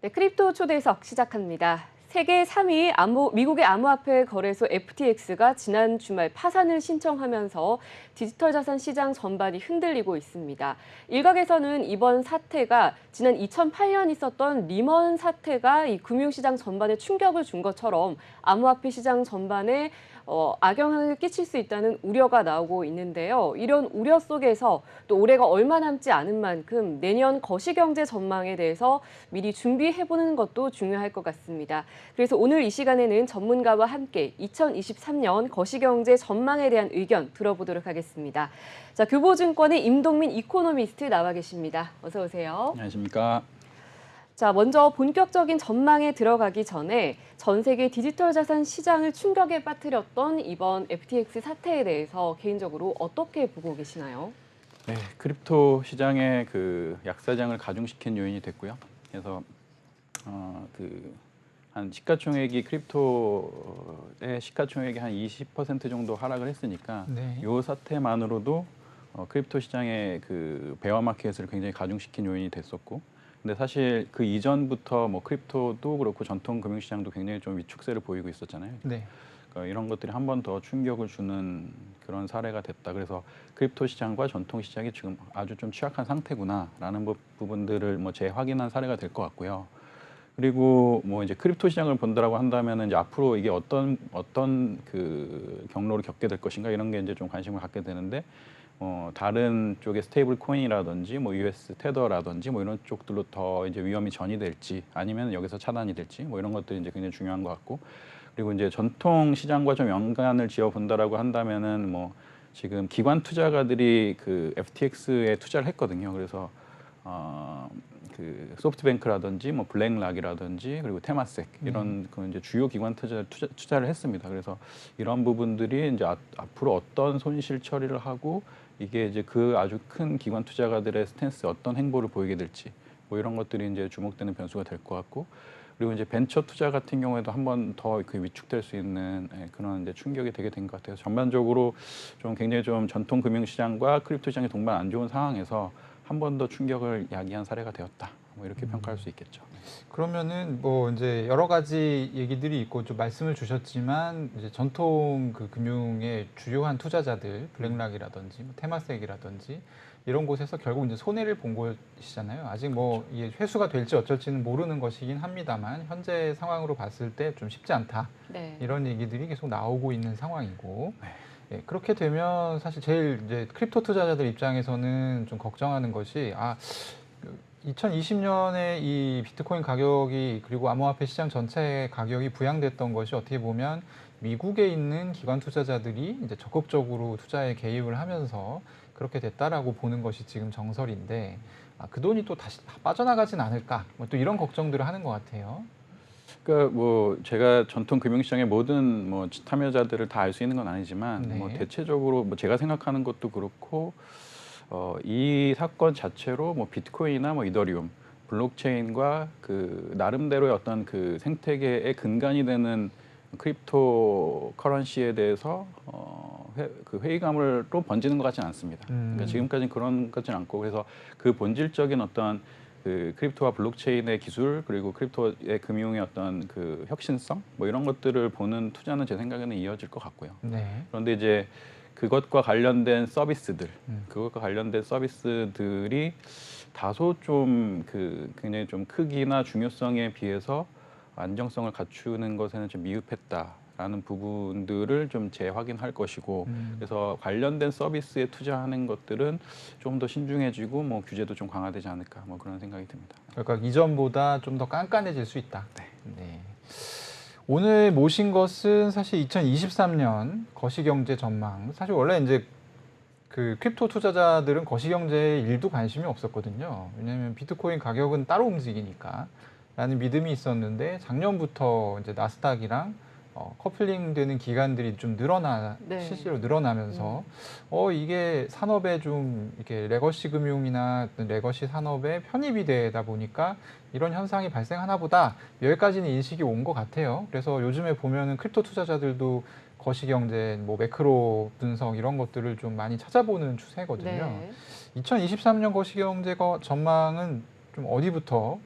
네, 크립토 초대석 시작합니다. 세계 3위 미국의 암호화폐 거래소 FTX가 지난 주말 파산을 신청하면서 디지털 자산 시장 전반이 흔들리고 있습니다. 일각에서는 이번 사태가 지난 2008년 있었던 리먼 사태가 이 금융시장 전반에 충격을 준 것처럼 암호화폐 시장 전반에 악영향을 끼칠 수 있다는 우려가 나오고 있는데요. 이런 우려 속에서 또 올해가 얼마 남지 않은 만큼 내년 거시경제 전망에 대해서 미리 준비해보는 것도 중요할 것 같습니다. 그래서 오늘 이 시간에는 전문가와 함께 2023년 거시경제 전망에 대한 의견 들어보도록 하겠습니다. 자, 교보증권의 임동민 이코노미스트 나와 계십니다. 어서 오세요. 안녕하십니까. 자, 먼저 본격적인 전망에 들어가기 전에 전 세계 디지털 자산 시장을 충격에 빠뜨렸던 이번 FTX 사태에 대해서 개인적으로 어떻게 보고 계시나요? 네, 크립토 시장의 그 약사장을 가중시킨 요인이 됐고요. 그래서 한 시가총액이 크립토의 시가총액이 한 20% 정도 하락을 했으니까 네. 이 사태만으로도 크립토 시장의 그 베어 마켓을 굉장히 가중시킨 요인이 됐었고, 근데 사실 그 이전부터 뭐 크립토도 그렇고 전통 금융시장도 굉장히 좀 위축세를 보이고 있었잖아요. 네. 그러니까 이런 것들이 한 번 더 충격을 주는 그런 사례가 됐다. 그래서 크립토 시장과 전통 시장이 지금 아주 좀 취약한 상태구나라는 부분들을 뭐 재확인한 사례가 될 것 같고요. 그리고 뭐 이제 크립토 시장을 본다라고 한다면은 이제 앞으로 이게 어떤 그 경로를 겪게 될 것인가 이런 게 이제 좀 관심을 갖게 되는데, 다른 쪽의 스테이블 코인이라든지 뭐 US 테더라든지 뭐 이런 쪽들로 더 이제 위험이 전이될지 아니면 여기서 차단이 될지 뭐 이런 것들이 이제 굉장히 중요한 것 같고, 그리고 이제 전통 시장과 좀 연관을 지어 본다라고 한다면은 뭐 지금 기관 투자가들이 그 FTX에 투자를 했거든요. 그래서 그 소프트뱅크라든지 뭐 블랙락이라든지 그리고 테마섹 이런 그 이제 주요 기관 투자를 했습니다. 그래서 이런 부분들이 이제 앞으로 어떤 손실 처리를 하고 이게 이제 그 아주 큰 기관 투자가들의 스탠스에 어떤 행보를 보이게 될지 뭐 이런 것들이 이제 주목되는 변수가 될 것 같고, 그리고 이제 벤처 투자 같은 경우에도 한 번 더 그 위축될 수 있는 그런 이제 충격이 되게 된 것 같아요. 전반적으로 좀 굉장히 좀 전통 금융시장과 크립토 시장이 동반 안 좋은 상황에서 한 번 더 충격을 야기한 사례가 되었다. 뭐 이렇게 평가할 수 있겠죠. 그러면은 뭐 이제 여러 가지 얘기들이 있고 좀 말씀을 주셨지만 이제 전통 그 금융의 주요한 투자자들 블랙락이라든지 뭐 테마섹이라든지 이런 곳에서 결국 이제 손해를 본 것이잖아요. 아직 뭐 이게 회수가 될지 어쩔지는 모르는 것이긴 합니다만 현재 상황으로 봤을 때 좀 쉽지 않다. 네. 이런 얘기들이 계속 나오고 있는 상황이고. 네. 예, 그렇게 되면 사실 제일 이제 크립토 투자자들 입장에서는 좀 걱정하는 것이 2020년에 이 비트코인 가격이 그리고 암호화폐 시장 전체 가격이 부양됐던 것이 어떻게 보면 미국에 있는 기관 투자자들이 이제 적극적으로 투자에 개입을 하면서 그렇게 됐다라고 보는 것이 지금 정설인데, 그 돈이 또 다시 다 빠져나가진 않을까? 뭐 또 이런 걱정들을 하는 것 같아요. 그러니까 뭐 제가 전통 금융시장의 모든 뭐 참여자들을 다 알 수 있는 건 아니지만 네. 뭐 대체적으로 뭐 제가 생각하는 것도 그렇고 이 사건 자체로 뭐 비트코인이나 뭐 이더리움, 블록체인과 그 나름대로의 어떤 그 생태계의 근간이 되는 크립토 커런시에 대해서 그 회의감을 또 번지는 것 같지는 않습니다. 그러니까 지금까지는 그런 것 같지는 않고, 그래서 그 본질적인 어떤 그 크립토와 블록체인의 기술 그리고 크립토의 금융의 어떤 그 혁신성 뭐 이런 것들을 보는 투자는 제 생각에는 이어질 것 같고요. 네. 그런데 이제 그것과 관련된 서비스들, 그것과 관련된 서비스들이 다소 좀 그 굉장히 좀 크기나 중요성에 비해서 안정성을 갖추는 것에는 좀 미흡했다라는 부분들을 좀 재확인할 것이고, 그래서 관련된 서비스에 투자하는 것들은 좀 더 신중해지고 뭐 규제도 좀 강화되지 않을까 뭐 그런 생각이 듭니다. 그러니까 이전보다 좀 더 깐깐해질 수 있다. 네. 오늘 모신 것은 사실 2023년 거시경제 전망. 사실 원래 이제 그 크립토 투자자들은 거시경제에 일도 관심이 없었거든요. 왜냐하면 비트코인 가격은 따로 움직이니까 라는 믿음이 있었는데 작년부터 이제 나스닥이랑 커플링 되는 기간들이 좀 네. 실제로 늘어나면서 이게 산업에 좀 이렇게 레거시 금융이나 어떤 레거시 산업에 편입이 되다 보니까 이런 현상이 발생하나 보다 여기까지는 인식이 온 것 같아요. 그래서 요즘에 보면은 크립토 투자자들도 거시경제, 뭐 매크로 분석 이런 것들을 좀 많이 찾아보는 추세거든요. 네. 2023년 거시경제 전망은 좀 어디부터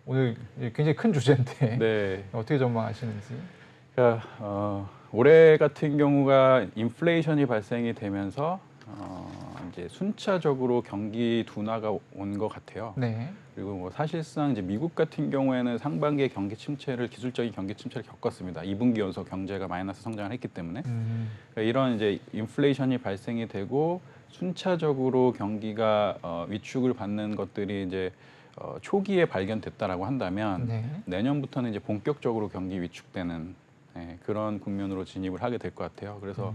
오늘 굉장히 큰 주제인데 네. 어떻게 전망하시는지. 그러니까 올해 같은 경우가 인플레이션이 발생이 되면서 이제 순차적으로 경기 둔화가 온 것 같아요. 네. 그리고 뭐 사실상 이제 미국 같은 경우에는 상반기에 경기 침체를 기술적인 경기 침체를 겪었습니다. 2분기 연속 경제가 마이너스 성장을 했기 때문에 그러니까 이런 이제 인플레이션이 발생이 되고 순차적으로 경기가 위축을 받는 것들이 이제 초기에 발견됐다라고 한다면 네. 내년부터는 이제 본격적으로 경기 위축되는 그런 국면으로 진입을 하게 될 것 같아요. 그래서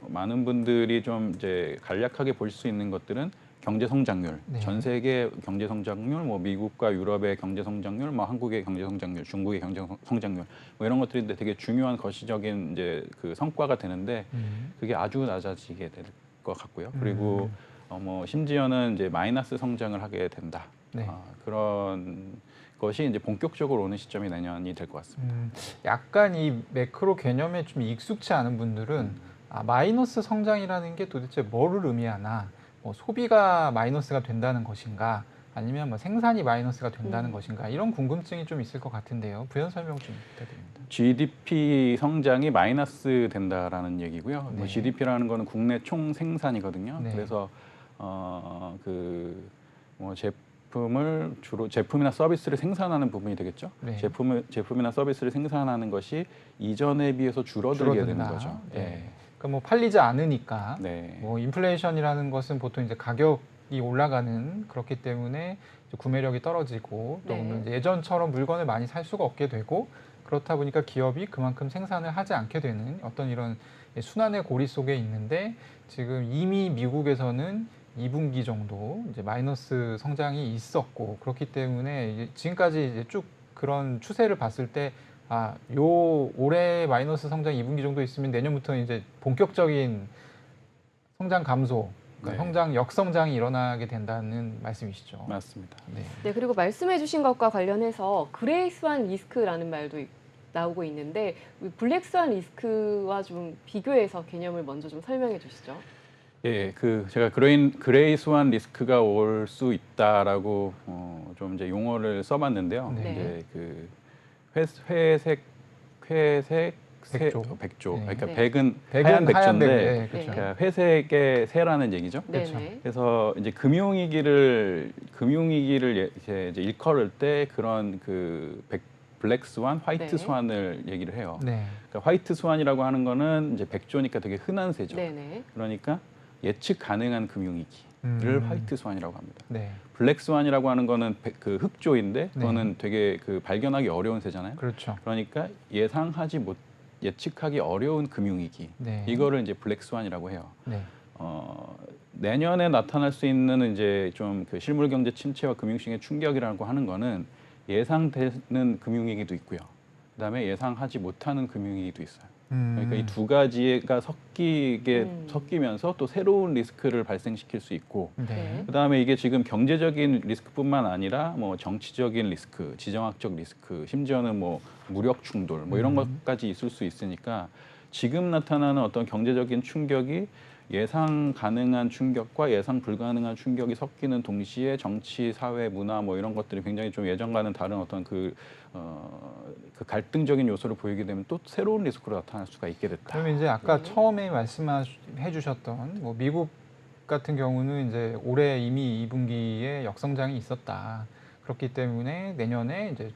많은 분들이 좀 이제 간략하게 볼 수 있는 것들은 경제 성장률, 네. 전 세계 경제 성장률, 뭐 미국과 유럽의 경제 성장률, 뭐 한국의 경제 성장률, 중국의 경제 성장률, 뭐 이런 것들인데 되게 중요한 거시적인 이제 그 성과가 되는데 그게 아주 낮아지게 될 것 같고요. 그리고 뭐 심지어는 이제 마이너스 성장을 하게 된다. 네. 그런 것이 이제 본격적으로 오는 시점이 내년이 될 것 같습니다. 약간 이 매크로 개념에 좀 익숙치 않은 분들은 마이너스 성장이라는 게 도대체 뭐를 의미하나, 뭐 소비가 마이너스가 된다는 것인가, 아니면 뭐 생산이 마이너스가 된다는 것인가, 이런 궁금증이 좀 있을 것 같은데요. 부연 설명 좀 부탁드립니다. GDP 성장이 마이너스 된다라는 얘기고요. 네. 뭐 GDP라는 거는 국내 총 생산이거든요. 네. 그래서 뭐 제품을 주로 제품이나 서비스를 생산하는 부분이 되겠죠. 네. 제품이나 서비스를 생산하는 것이 이전에 비해서 줄어들게 되는 거죠. 네. 그러니까 뭐 팔리지 않으니까 네. 뭐 인플레이션이라는 것은 보통 이제 가격이 올라가는, 그렇기 때문에 이제 구매력이 떨어지고 또 네. 이제 예전처럼 물건을 많이 살 수가 없게 되고, 그렇다 보니까 기업이 그만큼 생산을 하지 않게 되는 어떤 이런 순환의 고리 속에 있는데, 지금 이미 미국에서는 2분기 정도 이제 마이너스 성장이 있었고, 그렇기 때문에 이제 지금까지 이제 쭉 그런 추세를 봤을 때 올해 마이너스 성장 2분기 정도 있으면 내년부터는 이제 본격적인 성장 감소, 그러니까 네. 성장 역성장이 일어나게 된다는 말씀이시죠. 맞습니다. 네. 네, 그리고 말씀해주신 것과 관련해서 그레이스완 리스크라는 말도 나오고 있는데 블랙스완 리스크와 좀 비교해서 개념을 먼저 좀 설명해 주시죠. 예, 제가 그레이스완 리스크가 올 수 있다라고 좀 이제 용어를 써봤는데요. 네. 이제 회색 백조. 백조. 네. 그러니까 네. 백은 백은 하얀 백조인데 네, 그렇죠. 네. 그러니까 회색의 새라는 얘기죠. 그렇죠. 네네. 그래서 이제 금융위기를 이제 일컬을 때 그런 블랙 스완, 화이트 네. 스완을 얘기를 해요. 네. 그러니까 화이트 스완이라고 하는 거는 이제 백조니까 되게 흔한 새죠. 네네. 그러니까 예측 가능한 금융위기를 화이트 스완이라고 합니다. 네. 블랙 스완이라고 하는 거는 흑조인데 네. 그거는 되게 발견하기 어려운 새잖아요. 그렇죠. 그러니까 예측하기 어려운 금융위기. 네. 이거를 이제 블랙 스완이라고 해요. 네. 내년에 나타날 수 있는 이제 좀 실물 경제 침체와 금융시장의 충격이라고 하는 거는 예상되는 금융위기도 있고요. 그다음에 예상하지 못하는 금융위기도 있어요. 그러니까 이 두 가지가 섞이면서 또 새로운 리스크를 발생시킬 수 있고, 네. 그다음에 이게 지금 경제적인 리스크뿐만 아니라 뭐 정치적인 리스크, 지정학적 리스크, 심지어는 뭐 무력 충돌 뭐 이런 것까지 있을 수 있으니까 지금 나타나는 어떤 경제적인 충격이 예상 가능한 충격과 예상 불가능한 충격이 섞이는 동시에 정치, 사회, 문화 뭐 이런 것들이 굉장히 좀 예전과는 다른 어떤 그 갈등적인 요소를 보이게 되면 또 새로운 리스크로 나타날 수가 있게 됐다. 그러면 이제 아까 처음에 말씀해 주셨던 뭐 미국 같은 경우는 이제 올해 이미 2분기에 역성장이 있었다. 그렇기 때문에 내년에 이제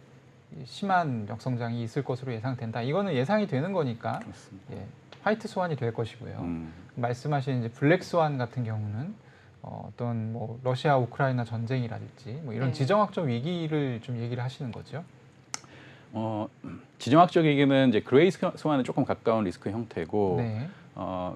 심한 역성장이 있을 것으로 예상된다. 이거는 예상이 되는 거니까 그렇습니다. 예, 화이트 스완이 될 것이고요. 말씀하신 이제 블랙 스완 같은 경우는 어떤 뭐 러시아 우크라이나 전쟁이라든지 뭐 이런 네. 지정학적 위기를 좀 얘기를 하시는 거죠. 지정학적 얘기는 이제 그레이 스완에 조금 가까운 리스크 형태고, 네.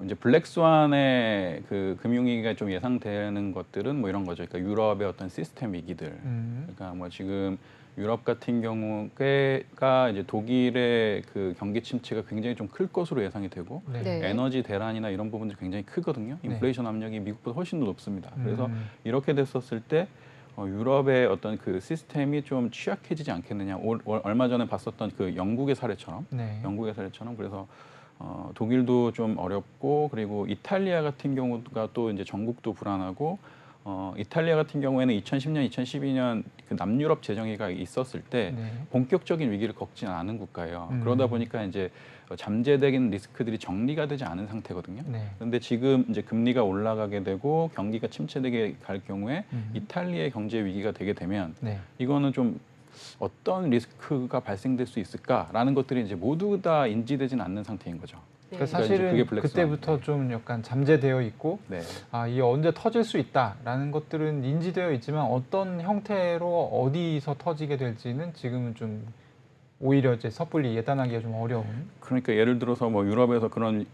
이제 블랙 스완의 금융위기가 좀 예상되는 것들은 뭐 이런 거죠. 그러니까 유럽의 어떤 시스템 위기들. 그러니까 뭐 지금 유럽 같은 경우가 이제 독일의 경기 침체가 굉장히 좀 클 것으로 예상이 되고, 네. 네. 에너지 대란이나 이런 부분들이 굉장히 크거든요. 인플레이션 압력이 미국보다 훨씬 더 높습니다. 그래서 이렇게 됐었을 때 유럽의 어떤 시스템이 좀 취약해지지 않겠느냐. 얼마 전에 봤었던 영국의 사례처럼, 네. 그래서 독일도 좀 어렵고, 그리고 이탈리아 같은 경우가 또 이제 전국도 불안하고, 이탈리아 같은 경우에는 2010년, 2012년 그 남유럽 재정위기가 있었을 때 네. 본격적인 위기를 겪지 않은 국가예요. 그러다 보니까 이제 잠재적인 리스크들이 정리가 되지 않은 상태거든요. 네. 그런데 지금 이제 금리가 올라가게 되고 경기가 침체되게 갈 경우에 이탈리아의 경제 위기가 되게 되면 네. 이거는 좀 어떤 리스크가 발생될 수 있을까라는 것들이 이제 모두 다 인지되지는 않는 상태인 거죠. 네. 그러니까 그러니까 이제 사실은 그게 블랙스완. 그때부터 좀 약간 잠재되어 있고 네. 이게 언제 터질 수 있다라는 것들은 인지되어 있지만 어떤 형태로 어디서 터지게 될지는 지금은 좀 오히려 이제 섣불리 예단하기가 좀 어려운. 그러니까 예를 들어서 뭐 유럽에서 그런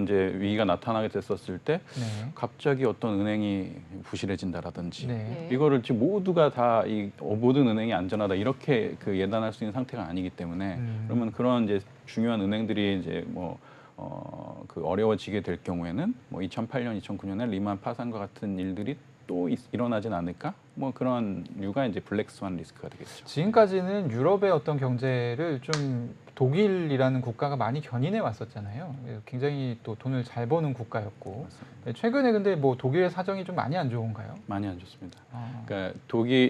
이제 위기가 나타나게 됐었을 때 네. 갑자기 어떤 은행이 부실해진다라든지 네. 네. 이거를 지금 모두가 다 모든 은행이 안전하다 이렇게 그 예단할 수 있는 상태가 아니기 때문에 그러면 그런 이제 중요한 은행들이 이제 그 어려워지게 될 경우에는 뭐 2008년, 2009년에 리만 파산과 같은 일들이 또 일어나진 않을까? 뭐 그런 류가 이제 블랙스완 리스크가 되겠죠. 지금까지는 유럽의 어떤 경제를 좀 독일이라는 국가가 많이 견인해 왔었잖아요. 굉장히 또 돈을 잘 버는 국가였고 맞습니다. 최근에 근데 뭐 독일의 사정이 좀 많이 안 좋은가요? 많이 안 좋습니다. 아, 그러니까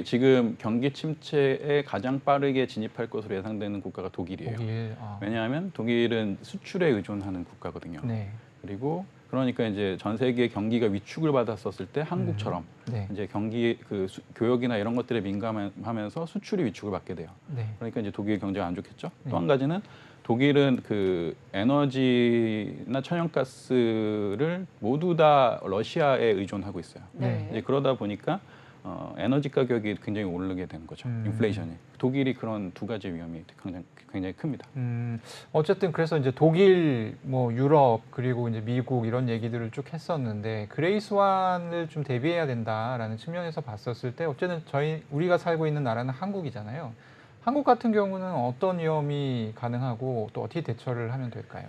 지금 경기 침체에 가장 빠르게 진입할 것으로 예상되는 국가가 독일이에요. 독일. 왜냐하면 독일은 수출에 의존하는 국가거든요. 네. 그리고 그러니까 이제 전 세계 경기가 위축을 받았었을 때 한국처럼 네. 이제 경기 교역이나 이런 것들에 민감하면서 수출이 위축을 받게 돼요. 네. 그러니까 이제 독일 경제가 안 좋겠죠. 네. 또 한 가지는 독일은 그 에너지나 천연가스를 모두 다 러시아에 의존하고 있어요. 네. 이제 그러다 보니까 에너지 가격이 굉장히 오르게 되는 거죠. 인플레이션이. 독일이 그런 두 가지 위험이 굉장히 큽니다. 어쨌든 그래서 이제 독일, 뭐 유럽 그리고 이제 미국 이런 얘기들을 쭉 했었는데 그레이스완을 좀 대비해야 된다라는 측면에서 봤었을 때 어쨌든 우리가 살고 있는 나라는 한국이잖아요. 한국 같은 경우는 어떤 위험이 가능하고 또 어떻게 대처를 하면 될까요?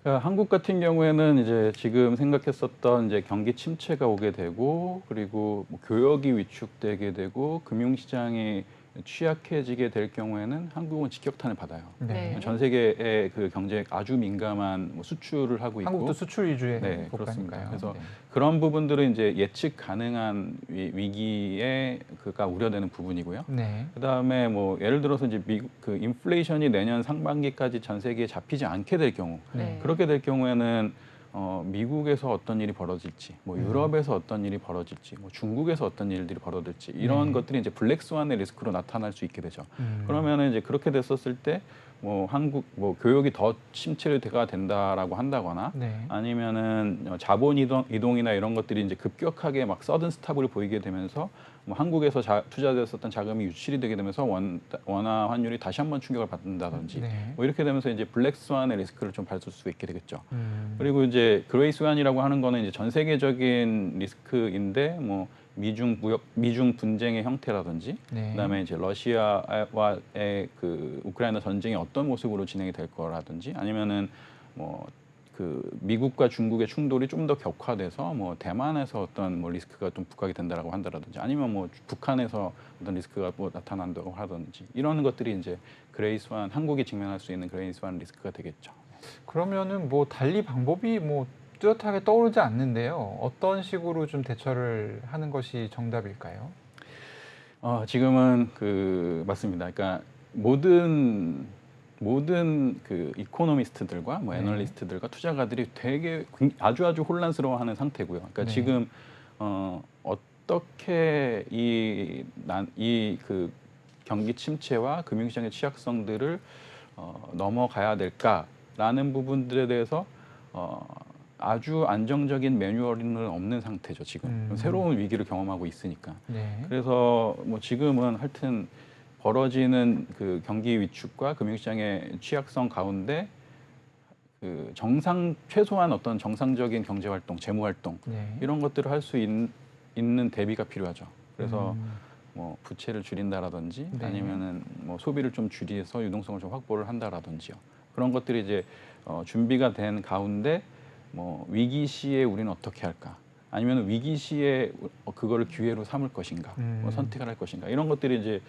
한국 같은 경우에는 이제 지금 생각했었던 이제 경기 침체가 오게 되고 그리고 뭐 교역이 위축되게 되고 금융시장이 취약해지게 될 경우에는 한국은 직격탄을 받아요. 네. 전 세계의 그 경제에 아주 민감한 뭐 수출을 하고 있고 한국도 수출 위주의 네, 국가니까요. 그렇습니다. 그래서 네. 그런 부분들은 이제 예측 가능한 위기에 그가 우려되는 부분이고요. 네. 그다음에 뭐 예를 들어서 이제 미국 그 인플레이션이 내년 상반기까지 전 세계에 잡히지 않게 될 경우 네. 그렇게 될 경우에는 미국에서 어떤 일이 벌어질지, 뭐 유럽에서 어떤 일이 벌어질지, 뭐 중국에서 어떤 일들이 벌어질지 이런 것들이 이제 블랙스완의 리스크로 나타날 수 있게 되죠. 그러면은 이제 그렇게 됐었을 때 뭐 한국 뭐 교역이 더 침체가 된다라고 한다거나 네. 아니면은 자본 이동이나 이런 것들이 이제 급격하게 막 서든 스탑을 보이게 되면서 뭐 한국에서 투자됐었던 자금이 유출이 되게 되면서 원화 환율이 다시 한번 충격을 받는다든지 네. 뭐 이렇게 되면서 이제 블랙스완의 리스크를 좀 받을 수 있게 되겠죠. 그리고 그리고 이제 그레이스완이라고 하는 거는 이제 전 세계적인 리스크인데 뭐 미중 분쟁의 형태라든지 네. 그다음에 이제 러시아와의 그 우크라이나 전쟁이 어떤 모습으로 진행이 될 거라든지 아니면은 뭐 그 미국과 중국의 충돌이 좀 더 격화돼서 뭐 대만에서 어떤 뭐 리스크가 좀 부각이 된다라고 한다라든지 아니면 뭐 북한에서 어떤 리스크가 뭐 나타난다고 하든지 이런 것들이 이제 그레이스완 한국이 직면할 수 있는 그레이스완 리스크가 되겠죠. 그러면은 뭐 달리 방법이 뭐 뚜렷하게 떠오르지 않는데요. 어떤 식으로 좀 대처를 하는 것이 정답일까요? 지금은 그 맞습니다. 그러니까 모든 그 이코노미스트들과 뭐 네. 애널리스트들과 투자가들이 되게 아주 혼란스러워하는 상태고요. 그러니까 네. 지금 어떻게 이 그 경기 침체와 금융시장의 취약성들을 넘어가야 될까라는 부분들에 대해서 아주 안정적인 매뉴얼은 없는 상태죠. 지금 새로운 위기를 경험하고 있으니까. 네. 그래서 뭐 지금은 하여튼 벌어지는 그 경기 위축과 금융시장의 취약성 가운데 그 최소한 어떤 정상적인 경제 활동, 재무 활동 네. 이런 것들을 할 수 있는 대비가 필요하죠. 그래서 뭐 부채를 줄인다라든지 네. 아니면은 뭐 소비를 좀 줄여서 유동성을 좀 확보를 한다라든지요. 그런 것들이 이제 준비가 된 가운데 뭐 위기 시에 우리는 어떻게 할까? 아니면 위기 시에 그거를 기회로 삼을 것인가? 뭐 선택을 할 것인가? 이런 것들이 이제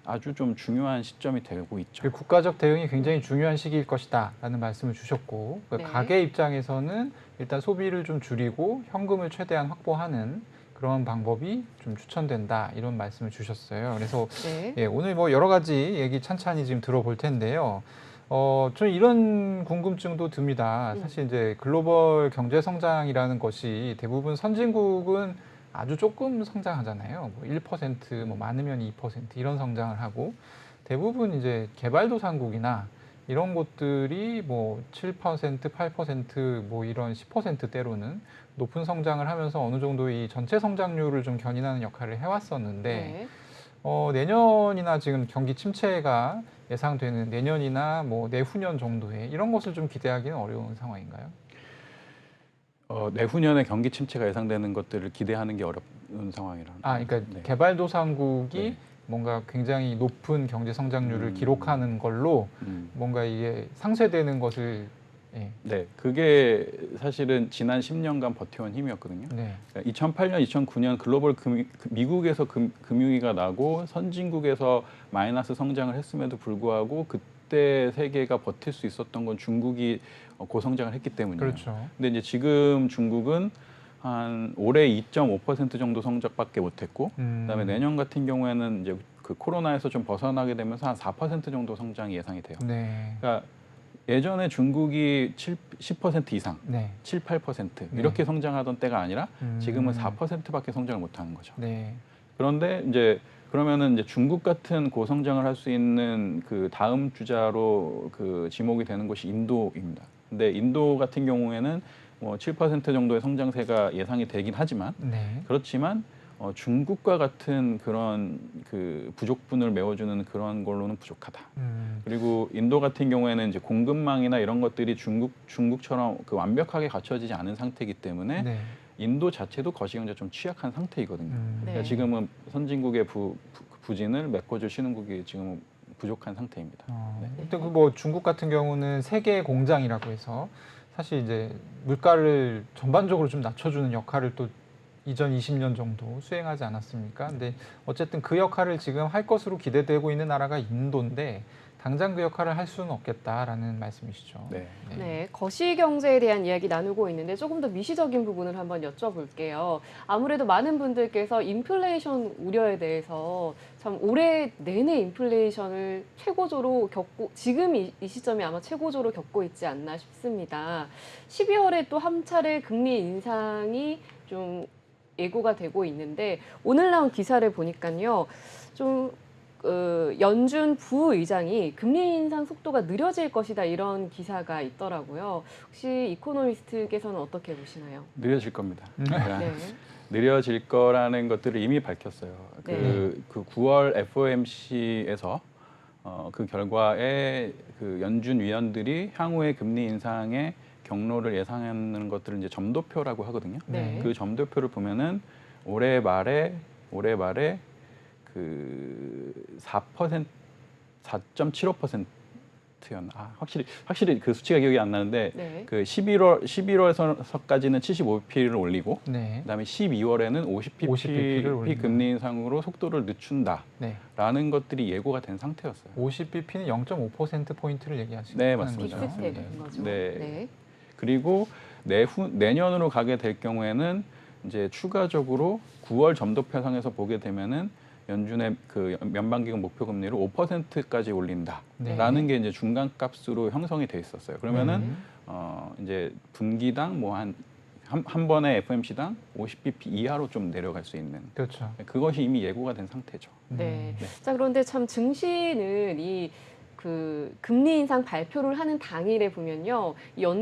아주 좀 중요한 시점이 되고 있죠. 그 국가적 대응이 굉장히 중요한 시기일 것이다라는 말씀을 주셨고 네. 가게 입장에서는 일단 소비를 좀 줄이고 현금을 최대한 확보하는 그런 방법이 좀 추천된다 이런 말씀을 주셨어요. 그래서 네. 예, 오늘 뭐 여러 가지 얘기 찬찬히 지금 들어볼 텐데요. 저는 이런 궁금증도 듭니다. 사실 이제 글로벌 경제 성장이라는 것이 대부분 선진국은 아주 조금 성장하잖아요. 뭐 1%, 뭐 많으면 2% 이런 성장을 하고 대부분 이제 개발도상국이나 이런 곳들이 뭐 7%, 8%뭐 이런 10%대로는 높은 성장을 하면서 어느 정도 이 전체 성장률을 좀 견인하는 역할을 해왔었는데 네. 내년이나 지금 경기 침체가 예상되는 내년이나 뭐 내후년 정도에 이런 것을 좀 기대하기는 어려운 상황인가요? 내후년에 경기 침체가 예상되는 것들을 기대하는 게 어려운 상황이라. 그러니까 네. 개발도상국이 네. 뭔가 굉장히 높은 경제 성장률을 기록하는 걸로 뭔가 이게 상쇄되는 것을 예. 네, 그게 사실은 지난 10년간 버텨온 힘이었거든요. 네. 2008년, 2009년 글로벌 미국에서 금융위기가 나고 선진국에서 마이너스 성장을 했음에도 불구하고 그때 세계가 버틸 수 있었던 건 중국이 고성장을 했기 때문이에요. 그렇죠. 근데 이제 지금 중국은 한 올해 2.5% 정도 성장밖에 못했고, 그다음에 내년 같은 경우에는 이제 그 코로나에서 좀 벗어나게 되면서 한 4% 정도 성장이 예상이 돼요. 네. 그러니까 예전에 중국이 10% 이상, 네. 7, 8% 이렇게 성장하던 때가 아니라 지금은 4%밖에 성장을 못하는 거죠. 네. 그런데 이제 그러면은 이제 중국 같은 고성장을 할 수 있는 그 다음 주자로 그 지목이 되는 곳이 인도입니다. 근데 인도 같은 경우에는 뭐 7% 정도의 성장세가 예상이 되긴 하지만 네. 그렇지만 중국과 같은 그런 그 부족분을 메워주는 그런 걸로는 부족하다. 그리고 인도 같은 경우에는 이제 공급망이나 이런 것들이 중국처럼 그 완벽하게 갖춰지지 않은 상태이기 때문에 네. 인도 자체도 거시경제 좀 취약한 상태이거든요. 네. 그러니까 지금은 선진국의 부진을 메꿔줄 신흥국이 지금 부족한 상태입니다. 일단 그 뭐 중국 같은 경우는 세계 공장이라고 해서 사실 이제 물가를 전반적으로 좀 낮춰주는 역할을 또 이전 20년 정도 수행하지 않았습니까? 근데 어쨌든 그 역할을 지금 할 것으로 기대되고 있는 나라가 인도인데 당장 그 역할을 할 수는 없겠다라는 말씀이시죠. 네. 네, 거시경제에 대한 이야기 나누고 있는데 조금 더 미시적인 부분을 한번 여쭤볼게요. 아무래도 많은 분들께서 인플레이션 우려에 대해서 참 올해 내내 인플레이션을 최고조로 겪고 지금 이 시점이 아마 최고조로 겪고 있지 않나 싶습니다. 12월에 또 한 차례 금리 인상이 좀 예고가 되고 있는데 오늘 나온 기사를 보니까요. 좀 연준 부의장이 금리 인상 속도가 느려질 것이다 이런 기사가 있더라고요. 혹시 이코노미스트께서는 어떻게 보시나요? 느려질 겁니다. 네. 느려질 거라는 것들을 이미 밝혔어요. 네. 그 9월 FOMC에서 그 결과에 그 연준 위원들이 향후의 금리 인상의 경로를 예상하는 것들을 이제 점도표라고 하거든요. 네. 그 점도표를 보면은 올해 말에 그 4%, 4.75%였나? 확실히 그 수치가 기억이 안 나는데 네. 그 11월에서까지는 75bp를 올리고 네. 그다음에 12월에는 50bp 를 50bp 올린다. 금리 인상으로 속도를 늦춘다라는 네. 것들이 예고가 된 상태였어요. 50bp는 0.5% 포인트를 얘기하시는 네, 거죠. 맞습니다. 비슷해 거죠. 네. 네. 그리고 내년으로 가게 될 경우에는 이제 추가적으로 9월 점도표상에서 보게 되면은 연준의 그 연방기금 목표 금리를 5%까지 올린다라는 게 이제 중간값으로 형성이 돼 있었어요. 그러면은 이제 분기당 뭐 한 번에 FOMC당 50bp 이하로 좀 내려갈 수 있는. 그렇죠. 그것이 이미 예고가 된 상태죠. 네. 자, 그런데 참 증시는 그 금리 인상 발표를 하는 당일에 보면요.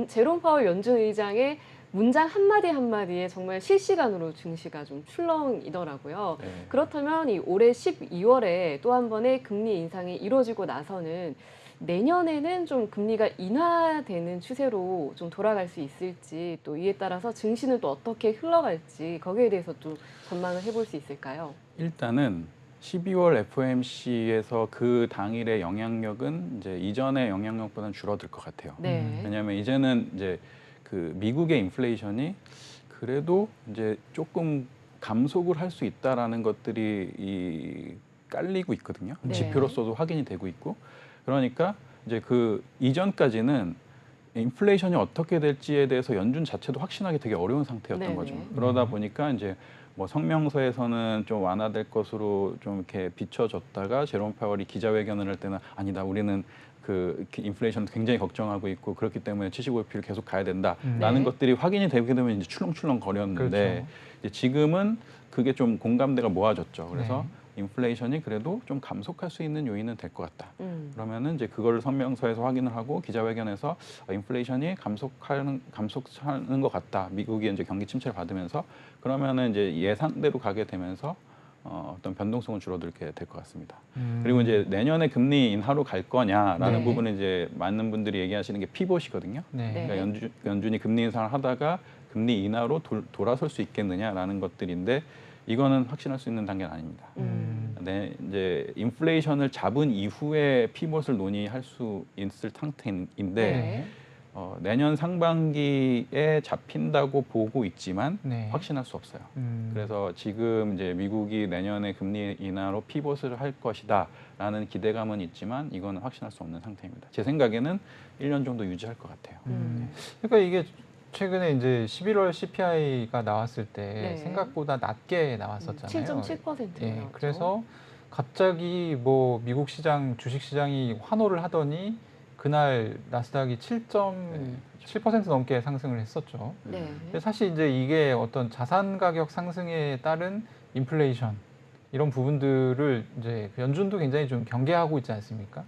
제롬 파월 연준 의장의 문장 한마디 한마디에 정말 실시간으로 증시가 좀 출렁이더라고요. 네. 그렇다면 이 올해 12월에 또 한 번의 금리 인상이 이루어지고 나서는 내년에는 좀 금리가 인하되는 추세로 좀 돌아갈 수 있을지 또 이에 따라서 증시는 또 어떻게 흘러갈지 거기에 대해서 좀 전망을 해볼 수 있을까요? 일단은 12월 FOMC에서 그 당일의 영향력은 이제 이전의 영향력보다는 줄어들 것 같아요. 네. 왜냐하면 이제는 이제 그 미국의 인플레이션이 그래도 이제 조금 감속을 할 수 있다라는 것들이 깔리고 있거든요. 네. 지표로서도 확인이 되고 있고. 그러니까 이제 그 이전까지는 인플레이션이 어떻게 될지에 대해서 연준 자체도 확신하기 되게 어려운 상태였던 네네. 거죠. 그러다 보니까 이제 뭐 성명서에서는 좀 완화될 것으로 좀 이렇게 비춰졌다가 제롬 파월이 기자회견을 할 때는 아니다, 우리는 그 인플레이션 굉장히 걱정하고 있고 그렇기 때문에 75bp를 계속 가야 된다라는 네. 것들이 확인이 되게 되면 이제 출렁출렁 거렸는데 그렇죠. 이제 지금은 그게 좀 공감대가 모아졌죠. 그래서 네. 인플레이션이 그래도 좀 감속할 수 있는 요인은 될 것 같다. 음. 그러면은 이제 그걸 성명서에서 확인을 하고 기자회견에서 인플레이션이 감속하는 것 같다. 미국이 이제 경기 침체를 받으면서 그러면은 이제 예상대로 가게 되면서 어떤 변동성은 줄어들게 될 것 같습니다. 그리고 이제 내년에 금리 인하로 갈 거냐라는 네. 부분은 이제 많은 분들이 얘기하시는 게 피봇이거든요. 네. 네. 그러니까 연준이 금리 인상을 하다가 금리 인하로 돌아설 수 있겠느냐라는 것들인데 이거는 확신할 수 있는 단계는 아닙니다. 네, 이제 인플레이션을 잡은 이후에 피봇을 논의할 수 있을 상태인데 네. 내년 상반기에 잡힌다고 보고 있지만 네. 확신할 수 없어요. 음. 그래서 지금 이제 미국이 내년에 금리 인하로 피봇을 할 것이다라는 기대감은 있지만 이거는 확신할 수 없는 상태입니다. 제 생각에는 1년 정도 유지할 것 같아요. 그러니까 이게 최근에 이제 11월 CPI가 나왔을 때 네. 생각보다 낮게 나왔었잖아요. 7.7%. 예, 그래서 갑자기 뭐 미국 시장 주식 시장이 환호를 하더니 그날 나스닥이 7.7% 넘게 상승을 했었죠. 네. 근데 사실 이제 이게 어떤 자산 가격 상승에 따른 인플레이션 이런 부분들을 이제 연준도 굉장히 좀 경계하고 있지 않습니까?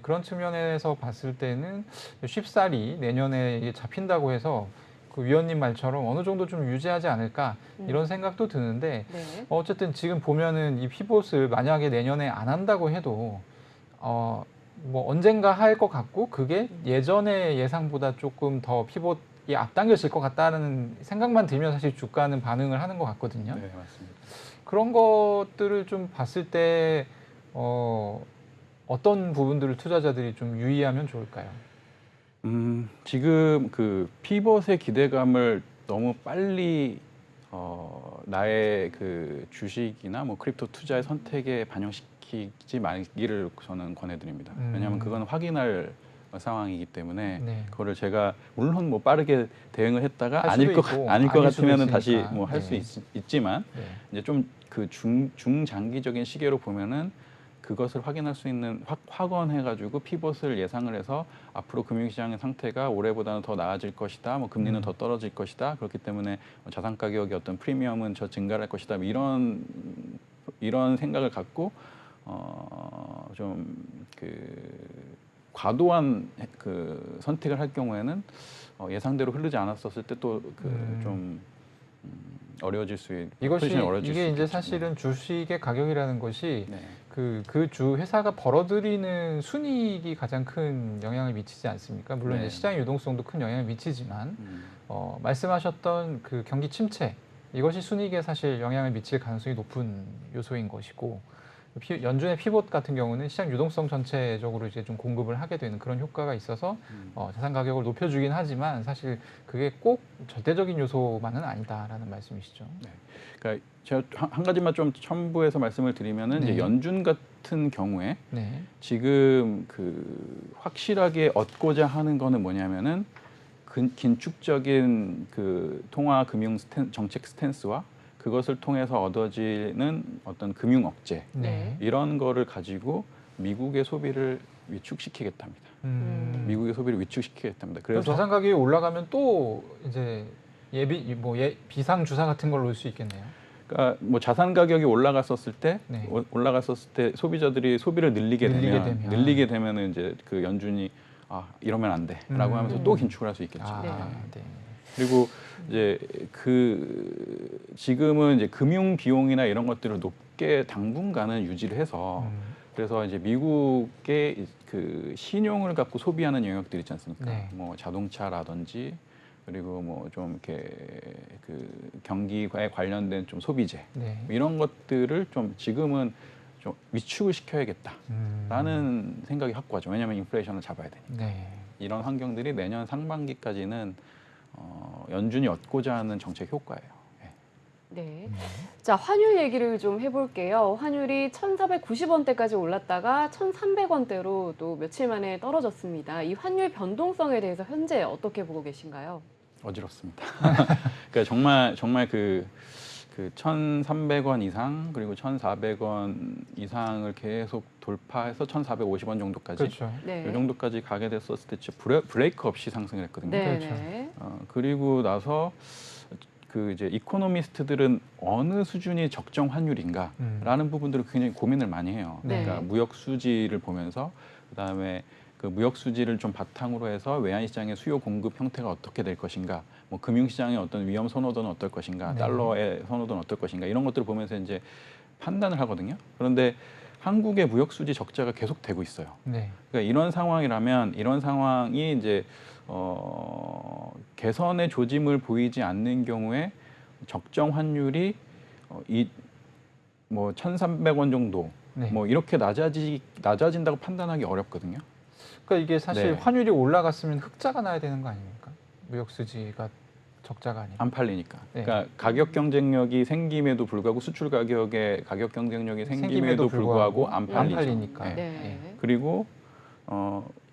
그런 측면에서 봤을 때는 쉽사리 내년에 이게 잡힌다고 해서 그 위원님 말처럼 어느 정도 좀 유지하지 않을까 이런 생각도 드는데 네. 어쨌든 지금 보면은 이 피봇을 만약에 내년에 안 한다고 해도 뭐 언젠가 할 것 같고 그게 예전의 예상보다 조금 더 피봇이 앞당겨질 것 같다는 생각만 들면 사실 주가는 반응을 하는 것 같거든요. 네, 맞습니다. 그런 것들을 좀 봤을 때 어떤 부분들을 투자자들이 좀 유의하면 좋을까요? 지금 그 피벗의 기대감을 너무 빨리 나의 그 주식이나 뭐 크립토 투자의 선택에 반영시키지 말기를 저는 권해드립니다. 왜냐하면 그건 확인할 상황이기 때문에 네. 그거를 제가 물론 뭐 빠르게 대응을 했다가 할 아닐 수도 것 있고, 아닐 것 아닐 수도 같으면은 다시 있으니까. 뭐 할 수 네. 있지만 네. 이제 좀 그 중장기적인 시계로 보면은 그것을 확인할 수 있는 확언해가지고 피벗을 예상을 해서 앞으로 금융시장의 상태가 올해보다는 더 나아질 것이다. 뭐 금리는 더 떨어질 것이다. 그렇기 때문에 자산 가격의 어떤 프리미엄은 저 증가할 것이다. 뭐 이런 생각을 갖고 좀 그 과도한 그 선택을 할 경우에는 예상대로 흐르지 않았었을 때 또 그 좀 어려워질 수 이것이 어려워질 수 이게 이제 있겠죠. 사실은 주식의 가격이라는 것이 네. 그 주 회사가 벌어들이는 순이익이 가장 큰 영향을 미치지 않습니까? 물론 네. 이제 시장 유동성도 큰 영향을 미치지만 음. 말씀하셨던 그 경기 침체 이것이 순이익에 사실 영향을 미칠 가능성이 높은 요소인 것이고 연준의 피봇 같은 경우는 시장 유동성 전체적으로 이제 좀 공급을 하게 되는 그런 효과가 있어서 자산 가격을 높여주긴 하지만 사실 그게 꼭 절대적인 요소만은 아니다라는 말씀이시죠. 네. 그러니까 제가 한 가지만 좀 첨부해서 말씀을 드리면은 네. 이제 연준 같은 경우에 네. 지금 그 확실하게 얻고자 하는 거는 뭐냐면은 긴축적인 그 통화 금융 정책 스탠스와 그것을 통해서 얻어지는 어떤 금융 억제 네. 이런 거를 가지고 미국의 소비를 위축시키겠답니다. 미국의 소비를 위축시키겠답니다. 그래서 그래서 자산 가격이 올라가면 또 이제 비상 주사 같은 걸 놓을 수 있겠네요. 그러니까 뭐 자산 가격이 올라갔었을 때 네. 소비자들이 소비를 늘리게 되면. 되면은 이제 그 연준이 이러면 안 돼라고 하면서 또 긴축을 할 수 있겠죠. 네. 그리고 이제 지금은 이제 금융 비용이나 이런 것들을 높게 당분간은 유지를 해서 그래서 이제 미국의 그 신용을 갖고 소비하는 영역들 있지 않습니까? 네. 뭐 자동차라든지 그리고 뭐 좀 이렇게 그 경기에 관련된 좀 소비재 네. 이런 것들을 좀 지금은 좀 위축을 시켜야겠다라는 생각이 확고하죠. 왜냐하면 인플레이션을 잡아야 되니까. 네. 이런 환경들이 내년 상반기까지는 연준이 얻고자 하는 정책 효과예요. 네. 자, 환율 얘기를 좀 해볼게요. 환율이 1,490원대까지 올랐다가 1,300원대로 또 며칠 만에 떨어졌습니다. 이 환율 변동성에 대해서 현재 어떻게 보고 계신가요? 어지럽습니다. 그러니까 정말 그 그 1,300원 이상 그리고 1,400원 이상을 계속 돌파해서 1,450원 정도까지 그렇죠. 네. 이 정도까지 가게 됐었을 때 진짜 브레이크 없이 상승을 했거든요. 네. 그렇죠. 네. 그리고 나서 그 이제 이코노미스트들은 어느 수준이 적정 환율인가라는 부분들을 굉장히 고민을 많이 해요. 네. 그러니까 무역 수지를 보면서 그다음에 그 무역 수지를 좀 바탕으로 해서 외환 시장의 수요 공급 형태가 어떻게 될 것인가, 뭐 금융 시장의 어떤 위험 선호도는 어떨 것인가, 네. 달러의 선호도는 어떨 것인가 이런 것들을 보면서 이제 판단을 하거든요. 그런데 한국의 무역 수지 적자가 계속 되고 있어요. 네. 그러니까 이런 상황이라면 이런 상황이 이제 개선의 조짐을 보이지 않는 경우에 적정 환율이 뭐 1,300원 정도 네. 뭐 이렇게 낮아진다고 판단하기 어렵거든요. 그러니까 이게 사실 네. 환율이 올라갔으면 흑자가 나야 되는 거 아닙니까? 무역 수지가 적자가 아니고. 안 팔리니까. 네. 그러니까 가격 경쟁력이 생김에도 불구하고 수출 가격에 가격 경쟁력이 생김에도 불구하고 안 팔리죠. 팔리니까. 네. 네. 그리고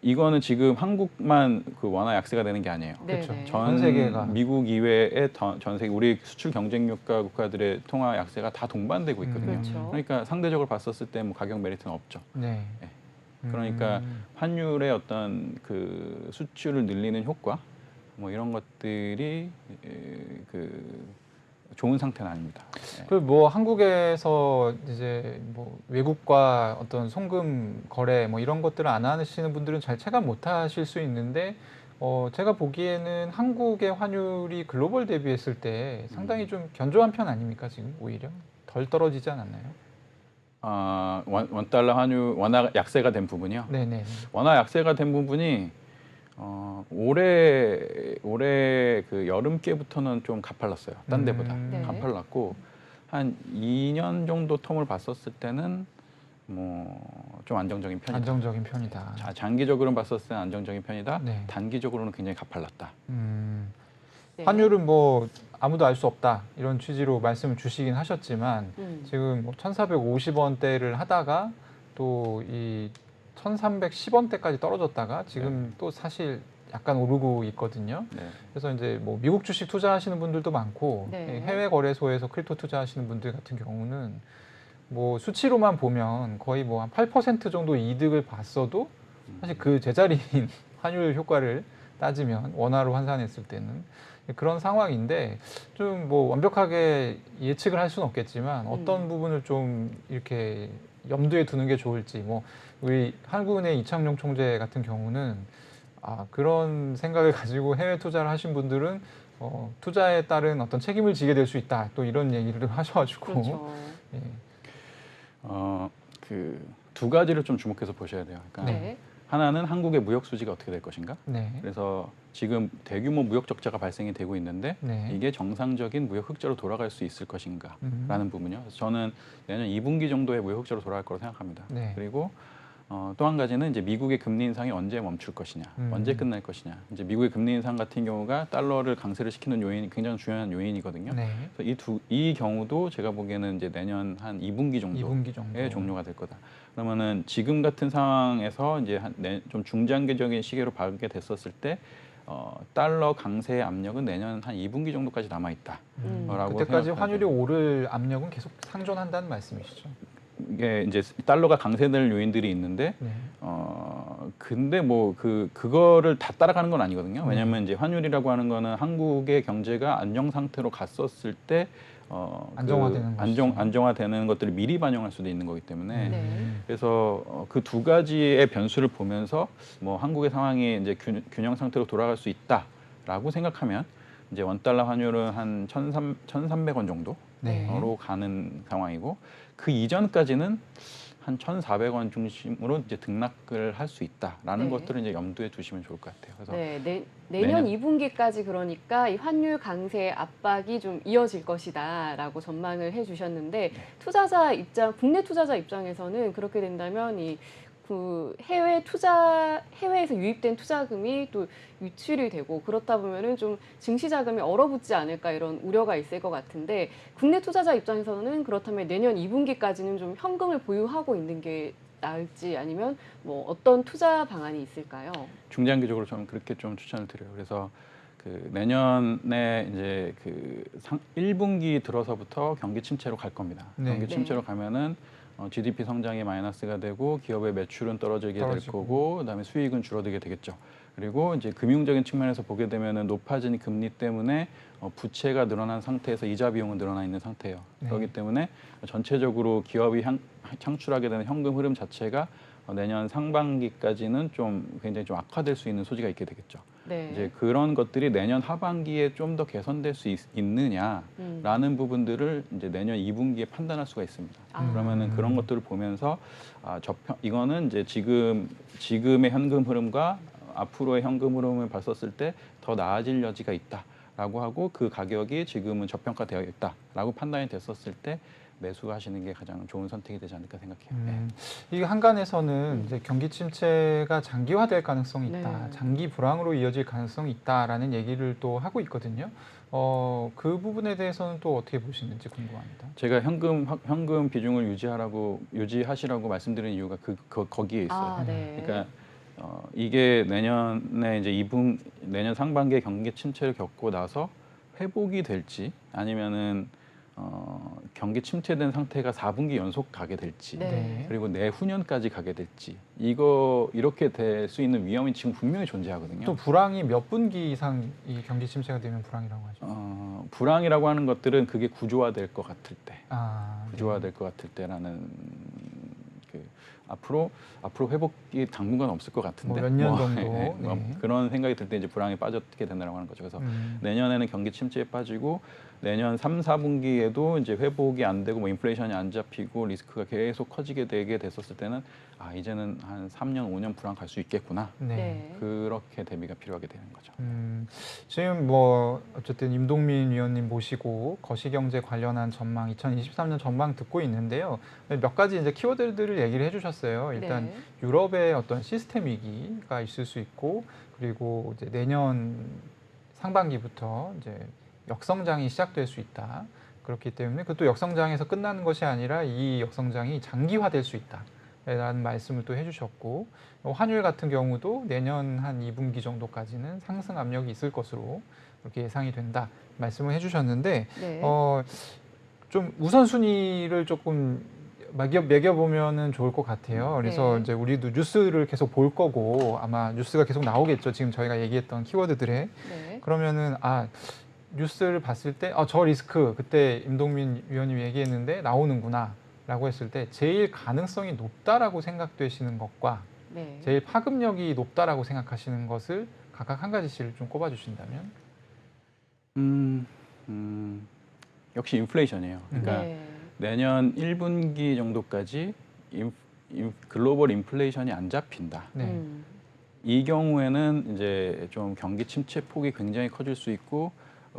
이거는 지금 한국만 그 완화 약세가 되는 게 아니에요. 네. 그렇죠. 네. 전 세계가. 미국 이외의 전 세계 우리 수출 경쟁력가 국가들의 통화 약세가 다 동반되고 있거든요. 그렇죠. 그러니까 상대적으로 봤었을 때 뭐 가격 메리트는 없죠. 네. 네. 그러니까 음. 환율의 어떤 그 수출을 늘리는 효과 뭐 이런 것들이 그 좋은 상태는 아닙니다. 네. 그 뭐 한국에서 이제 뭐 외국과 어떤 송금 거래 뭐 이런 것들을 안 하시는 분들은 잘 체감 못 하실 수 있는데 제가 보기에는 한국의 환율이 글로벌 대비했을 때 상당히 좀 견조한 편 아닙니까 지금 오히려 덜 떨어지지 않았나요? 원달러 환율 완화 약세가 된 부분이요. 네네. 완화 약세가 된 부분이 올해 그 여름께부터는 좀 가팔랐어요. 딴 데보다 네. 가팔랐고 한 2년 정도 텀을 봤었을 때는 뭐 좀 안정적인 편이다. 안정적인 편이다. 장기적으로는 봤었을 때는 안정적인 편이다. 네. 단기적으로는 굉장히 가팔랐다. 네. 환율은 뭐 아무도 알 수 없다 이런 취지로 말씀을 주시긴 하셨지만 지금 뭐 1,450원대를 하다가 또 이 1,310원대까지 떨어졌다가 지금 또 사실 약간 오르고 있거든요. 네. 그래서 이제 뭐 미국 주식 투자하시는 분들도 많고 네. 해외 거래소에서 크립토 투자하시는 분들 같은 경우는 뭐 수치로만 보면 거의 뭐 한 8% 정도 이득을 봤어도 사실 그 제자리인 환율 효과를 따지면 원화로 환산했을 때는 그런 상황인데 좀 뭐 완벽하게 예측을 할 수는 없겠지만 어떤 부분을 좀 이렇게 염두에 두는 게 좋을지 뭐 우리 한국은행 이창용 총재 같은 경우는 그런 생각을 가지고 해외 투자를 하신 분들은 투자에 따른 어떤 책임을 지게 될 수 있다 또 이런 얘기를 하셔가지고 그렇죠. 예. 그 두 가지를 좀 주목해서 보셔야 돼요. 그러니까 네. 하나는 한국의 무역 수지가 어떻게 될 것인가. 네. 그래서 지금 대규모 무역 적자가 발생이 되고 있는데 네. 이게 정상적인 무역 흑자로 돌아갈 수 있을 것인가라는 부분이요. 그래서 저는 내년 2분기 정도에 무역 흑자로 돌아갈 거라고 생각합니다. 네. 그리고 또 한 가지는 이제 미국의 금리 인상이 언제 멈출 것이냐, 언제 끝날 것이냐. 이제 미국의 금리 인상 같은 경우가 달러를 강세를 시키는 요인이 굉장히 중요한 요인이거든요. 네. 그래서 이 경우도 제가 보기에는 이제 내년 한 2분기 정도에 2분기 정도. 종료가 될 거다. 그러면은 지금 같은 상황에서 이제 좀 중장기적인 시계로 봐게 됐었을 때 달러 강세의 압력은 내년 한 2분기 정도까지 남아 있다. 라고 그때까지 생각하죠. 환율이 오를 압력은 계속 상존한다는 말씀이시죠? 이게 이제 달러가 강세될 요인들이 있는데 네. 근데 뭐 그거를 다 따라가는 건 아니거든요. 왜냐하면 이제 환율이라고 하는 거는 한국의 경제가 안정 상태로 갔었을 때 안정화되는 것이죠. 안정화되는 것들을 미리 반영할 수도 있는 거기 때문에 네. 그래서 그 두 가지의 변수를 보면서 뭐 한국의 상황이 이제 균형 상태로 돌아갈 수 있다라고 생각하면 이제 원달러 환율은 한 1,300원 정도로 네. 가는 상황이고 그 이전까지는 한 1,400원 중심으로 이제 등락을 할 수 있다라는 네. 것들을 이제 염두에 두시면 좋을 것 같아요. 그래서 네, 내년 2분기까지 그러니까 이 환율 강세 압박이 좀 이어질 것이다라고 전망을 해주셨는데 국내 투자자 입장에서는 그렇게 된다면 그 해외에서 유입된 투자금이 또 유출이 되고 그렇다 보면은 좀 증시 자금이 얼어붙지 않을까 이런 우려가 있을 것 같은데 국내 투자자 입장에서는 그렇다면 내년 2분기까지는 좀 현금을 보유하고 있는 게 나을지 아니면 뭐 어떤 투자 방안이 있을까요? 중장기적으로 저는 그렇게 좀 추천을 드려요. 그래서 그 내년에 이제 1분기 들어서부터 경기 침체로 갈 겁니다. 네. 경기 침체로 가면은 GDP 성장이 마이너스가 되고 기업의 매출은 떨어지게 될 떨어지고. 거고 그다음에 수익은 줄어들게 되겠죠. 그리고 이제 금융적인 측면에서 보게 되면은 높아진 금리 때문에 부채가 늘어난 상태에서 이자 비용은 늘어나 있는 상태예요. 네. 그렇기 때문에 전체적으로 기업이 창출하게 되는 현금 흐름 자체가 내년 상반기까지는 좀 굉장히 좀 악화될 수 있는 소지가 있게 되겠죠. 네. 이제 그런 것들이 내년 하반기에 좀 더 개선될 수 있느냐라는 부분들을 이제 내년 2분기에 판단할 수가 있습니다. 그러면은 그런 것들을 보면서 이거는 이제 지금의 현금 흐름과 앞으로의 현금 흐름을 봤었을 때 더 나아질 여지가 있다라고 하고 그 가격이 지금은 저평가되어 있다라고 판단이 됐었을 때 매수하시는 게 가장 좋은 선택이 되지 않을까 생각해요. 이 한간에서는 이제 경기 침체가 장기화될 가능성이 있다, 네. 장기 불황으로 이어질 가능성이 있다라는 얘기를 또 하고 있거든요. 그 부분에 대해서는 또 어떻게 보시는지 궁금합니다. 제가 현금 비중을 유지하시라고 말씀드린 이유가 거기에 있어요. 아, 네. 그러니까 이게 내년에 이제 내년 상반기에 경기 침체를 겪고 나서 회복이 될지 아니면은 경기 침체된 상태가 4분기 연속 가게 될지 네. 그리고 내후년까지 가게 될지 이렇게 될 수 있는 위험이 지금 분명히 존재하거든요. 또 불황이 몇 분기 이상 이 경기 침체가 되면 불황이라고 하죠. 불황이라고 하는 것들은 그게 구조화될 것 같을 때, 구조화될 네. 것 같을 때라는 앞으로 회복이 당분간 없을 것 같은데 몇 년 정도 네. 그런 생각이 들 때 이제 불황에 빠졌게 된다고 하는 거죠. 그래서 내년에는 경기 침체에 빠지고 내년 3, 4분기에도 이제 회복이 안 되고 인플레이션이 안 잡히고 리스크가 계속 커지게 되게 됐었을 때는 이제는 한 3년, 5년 불황 갈 수 있겠구나. 네. 그렇게 대비가 필요하게 되는 거죠. 지금 어쨌든 임동민 위원님 모시고 거시경제 관련한 전망, 2023년 전망 듣고 있는데요. 몇 가지 이제 키워드들을 얘기를 해주셨어요. 일단 네. 유럽의 어떤 시스템 위기가 있을 수 있고, 그리고 이제 내년 상반기부터 이제 역성장이 시작될 수 있다. 그렇기 때문에 그것도 역성장에서 끝나는 것이 아니라 이 역성장이 장기화될 수 있다. 라는 말씀을 또 해주셨고, 환율 같은 경우도 내년 한 2분기 정도까지는 상승 압력이 있을 것으로 그렇게 예상이 된다 말씀을 해주셨는데, 네. 좀 우선순위를 조금 매겨보면은 좋을 것 같아요. 그래서 네. 이제 우리도 뉴스를 계속 볼 거고 아마 뉴스가 계속 나오겠죠. 지금 저희가 얘기했던 키워드들에. 네. 그러면은 뉴스를 봤을 때 저 리스크 그때 임동민 위원님이 얘기했는데 나오는구나 라고 했을 때 제일 가능성이 높다라고 생각되시는 것과 네. 제일 파급력이 높다라고 생각하시는 것을 각각 한 가지씩을 좀 꼽아주신다면. 역시 인플레이션이에요. 그러니까 네. 내년 1분기 정도까지 글로벌 인플레이션이 안 잡힌다. 네. 이 경우에는 이제 좀 경기 침체 폭이 굉장히 커질 수 있고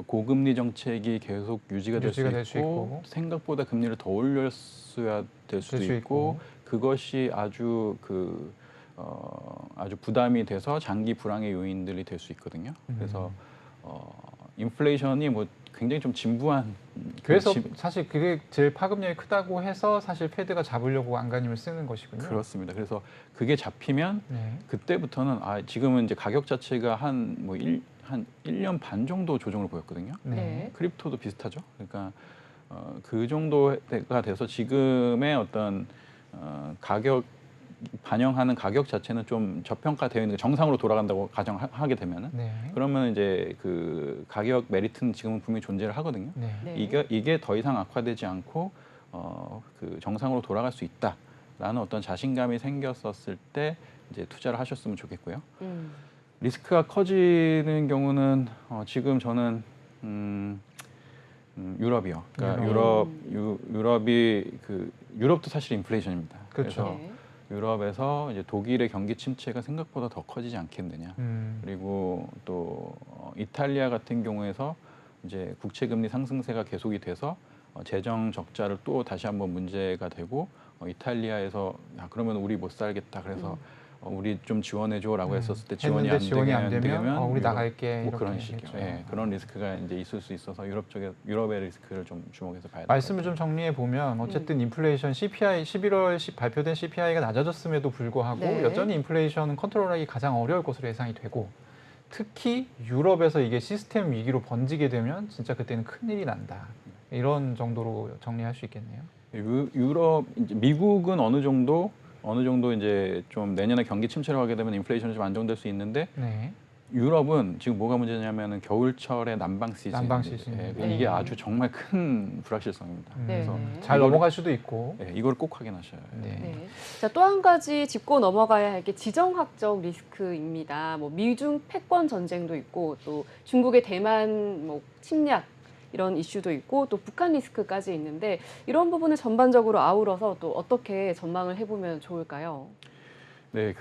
고금리 정책이 계속 유지가 될 수 있고 생각보다 금리를 더 올렸어야 될 수도 있고 그것이 아주 아주 부담이 돼서 장기 불황의 요인들이 될 수 있거든요. 그래서 인플레이션이 굉장히 좀 진부한. 그래서 사실 그게 제일 파급력이 크다고 해서 사실 패드가 잡으려고 안간힘을 쓰는 것이군요. 그렇습니다. 그래서 그게 잡히면 그때부터는 지금은 이제 가격 자체가 한 1년 반 정도 조정을 보였거든요. 네. 크립토도 비슷하죠. 그러니까 그 정도가 돼서 지금의 어떤 가격 반영하는 가격 자체는 좀 저평가되어 있는 정상으로 돌아간다고 가정하게 되면은 그러면 이제 그 가격 메리트는 지금은 분명히 존재를 하거든요. 네. 이게 더 이상 악화되지 않고 그 정상으로 돌아갈 수 있다라는 어떤 자신감이 생겼었을 때 이제 투자를 하셨으면 좋겠고요. 리스크가 커지는 경우는 지금 저는 유럽이요. 그러니까 유럽도 사실 인플레이션입니다. 그렇죠. 네. 유럽에서 이제 독일의 경기 침체가 생각보다 더 커지지 않겠느냐. 그리고 또 이탈리아 같은 경우에서 이제 국채 금리 상승세가 계속이 돼서 재정 적자를 또 다시 한번 문제가 되고 이탈리아에서 그러면 우리 못 살겠다. 그래서 우리 좀 지원해줘라고 했었을 때 지원이 안 되면 우리 나갈게. 그런 식이요. 그런 리스크가 이제 있을 수 있어서 유럽의 리스크를 좀 주목해서 봐야 돼요. 말씀을 좀 정리해 보면 어쨌든 인플레이션 CPI 11월 발표된 CPI가 낮아졌음에도 불구하고 여전히 인플레이션은 컨트롤하기 가장 어려울 것으로 예상이 되고 특히 유럽에서 이게 시스템 위기로 번지게 되면 진짜 그때는 큰일이 난다. 이런 정도로 정리할 수 있겠네요. 유럽, 이제 미국은 어느 정도 이제 좀 내년에 경기 침체를 하게 되면 인플레이션이 좀 안정될 수 있는데 네. 유럽은 지금 뭐가 문제냐면은 겨울철에 난방 시즌. 난방 시즌. 네. 이게 아주 정말 큰 불확실성입니다. 네, 그래서 네. 잘 이걸- 넘어갈 수도 있고. 이걸 꼭 확인하셔야 해요. 네. 네. 자, 또 한 가지 짚고 넘어가야 할 게 지정학적 리스크입니다. 뭐 미중 패권 전쟁도 있고 또 중국의 대만 뭐 침략 이런 이슈도 있고 또 북한 리스크까지 있는데 이런 부분을 전반적으로 아우러서 또 어떻게 전망을 해보면 좋을까요? 네,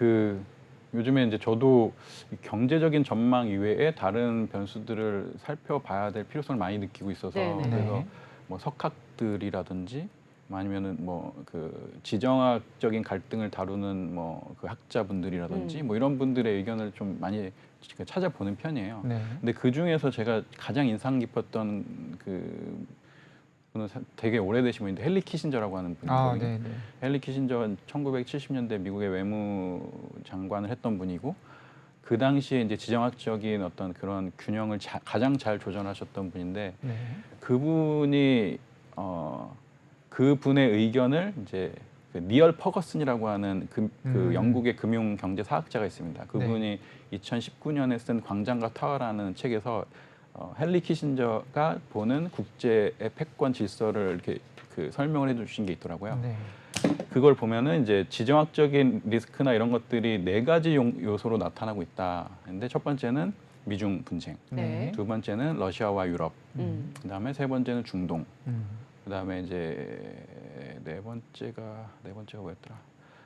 요즘에 이제 저도 이 경제적인 전망 이외에 다른 변수들을 살펴봐야 될 필요성을 많이 느끼고 있어서 네네. 그래서 네. 뭐 석학들이라든지 아니면은 뭐 그 지정학적인 갈등을 다루는 뭐 그 학자분들이라든지 뭐 이런 분들의 의견을 좀 많이 찾아보는 편이에요. 네. 근데 그 중에서 제가 가장 인상 깊었던 분은 되게 오래되신 분인데 헨리 키신저라고 하는 아, 분이거든요. 네, 네. 헨리 키신저는 1970년대 미국의 외무장관을 했던 분이고 그 당시에 이제 지정학적인 어떤 그런 균형을 가장 잘 조절하셨던 분인데 네. 그분이 그분의 의견을 이제 그 니얼 퍼거슨이라고 하는 그 영국의 금융 경제 사학자가 있습니다. 그분이 2019년에 쓴 광장과 타워라는 책에서 헨리 키신저가 보는 국제의 패권 질서를 이렇게 설명을 해주신 게 있더라고요. 네. 그걸 보면은 이제 지정학적인 리스크나 이런 것들이 4가지 요소로 나타나고 있다. 근데 첫 번째는 미중 분쟁, 네. 두 번째는 러시아와 유럽, 그다음에 세 번째는 중동, 그다음에 이제 네 번째가 뭐였더라?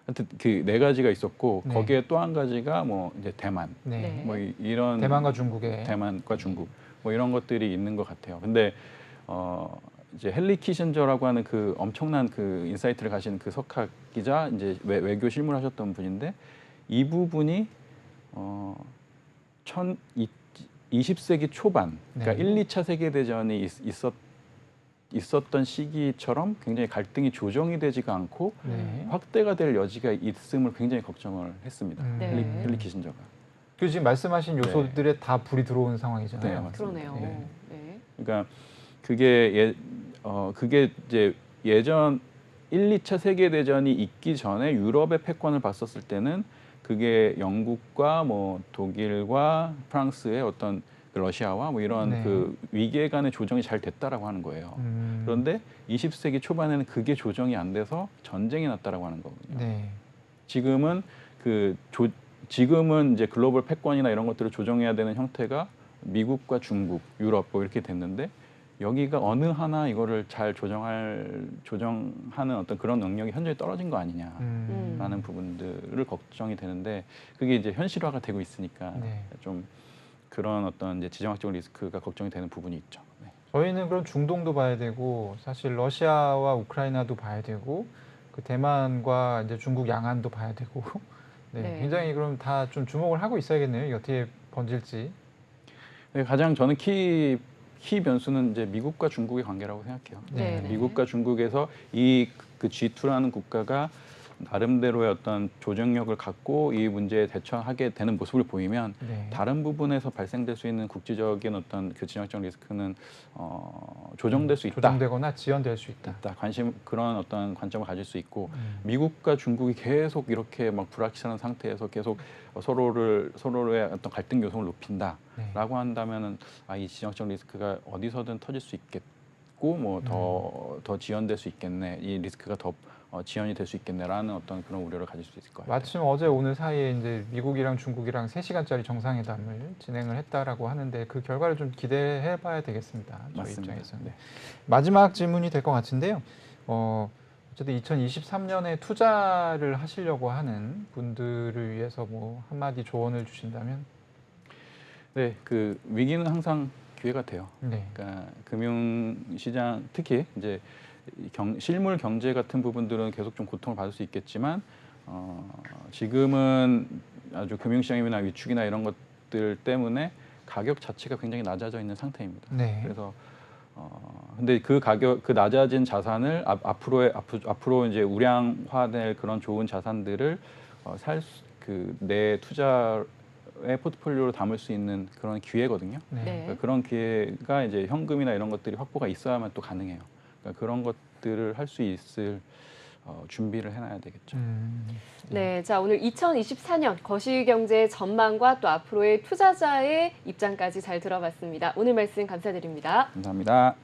하여튼 그 4가지가 있었고 네. 거기에 또 한 가지가 뭐 이제 대만, 네. 네. 뭐 이런 대만과 중국의 대만과 중국 뭐 이런 것들이 있는 것 같아요. 근데 이제 헨리 키신저라고 하는 그 엄청난 그 인사이트를 가진 그 석학기자 이제 외교 실무를 하셨던 분인데 이 부분이 20세기 초반 그러니까 네. 1, 2차 세계 대전이 있었던 시기처럼 굉장히 갈등이 조정이 되지가 않고 네. 확대가 될 여지가 있음을 굉장히 걱정을 했습니다. 네. 헨리 키신저가. 그 지금 말씀하신 요소들에 다 불이 들어온 상황이잖아요. 네, 맞습니다. 그러네요. 네. 네. 그러니까 그게 이제 예전 1, 2차 세계 대전이 있기 전에 유럽의 패권을 봤었을 때는 그게 영국과 뭐 독일과 프랑스의 어떤 그 러시아와 뭐 이런 네. 그 위계 간의 조정이 잘 됐다라고 하는 거예요. 그런데 20세기 초반에는 그게 조정이 안 돼서 전쟁이 났다라고 하는 거거든요. 네. 지금은 지금은 이제 글로벌 패권이나 이런 것들을 조정해야 되는 형태가 미국과 중국, 유럽 뭐 이렇게 됐는데 여기가 어느 하나 이거를 잘 조정하는 어떤 그런 능력이 현저히 떨어진 거 아니냐라는 부분들을 걱정이 되는데 그게 이제 현실화가 되고 있으니까 네. 좀 그런 어떤 이제 지정학적 리스크가 걱정이 되는 부분이 있죠. 네. 저희는 그럼 중동도 봐야 되고 사실 러시아와 우크라이나도 봐야 되고 그 대만과 이제 중국 양안도 봐야 되고 네, 네. 굉장히 그럼 다 좀 주목을 하고 있어야겠네요. 이게 어떻게 번질지. 네, 가장 저는 키 변수는 이제 미국과 중국의 관계라고 생각해요. 네. 미국과 중국에서 그 G2라는 국가가 나름대로의 어떤 조정력을 갖고 이 문제에 대처하게 되는 모습을 보이면 네. 다른 부분에서 발생될 수 있는 국제적인 어떤 그 지정학적 리스크는 조정될 수 있다. 조정되거나 지연될 수 있다. 그런 어떤 관점을 가질 수 있고 미국과 중국이 계속 이렇게 막 불확실한 상태에서 계속 서로의 어떤 갈등 요소를 높인다라고 네. 한다면은 이 지정학적 리스크가 어디서든 터질 수 있겠고 뭐 더 지연될 수 있겠네. 이 리스크가 더 지연이 될 수 있겠네라는 어떤 그런 우려를 가질 수 있을 것 같아요. 마침 어제 오늘 사이에 이제 미국이랑 중국이랑 3시간짜리 정상회담을 진행을 했다라고 하는데 그 결과를 좀 기대해 봐야 되겠습니다. 저희 맞습니다. 입장에서는. 네. 마지막 질문이 될 것 같은데요. 어쨌든 2023년에 투자를 하시려고 하는 분들을 위해서 뭐 한마디 조언을 주신다면? 네, 그 위기는 항상 기회가 돼요. 네. 그러니까 금융시장 특히 이제 실물 경제 같은 부분들은 계속 좀 고통을 받을 수 있겠지만 지금은 아주 금융시장이나 위축이나 이런 것들 때문에 가격 자체가 굉장히 낮아져 있는 상태입니다. 네. 그래서 근데 그 낮아진 자산을 앞으로 이제 우량화될 그런 좋은 자산들을 내 투자 투자의 포트폴리오로 담을 수 있는 그런 기회거든요. 네. 네. 그러니까 그런 기회가 이제 현금이나 이런 것들이 확보가 있어야만 또 가능해요. 그러니까 그런 것들을 할 수 있을 준비를 해놔야 되겠죠. 네, 자 오늘 2024년 거시경제 전망과 또 앞으로의 투자자의 입장까지 잘 들어봤습니다. 오늘 말씀 감사드립니다. 감사합니다.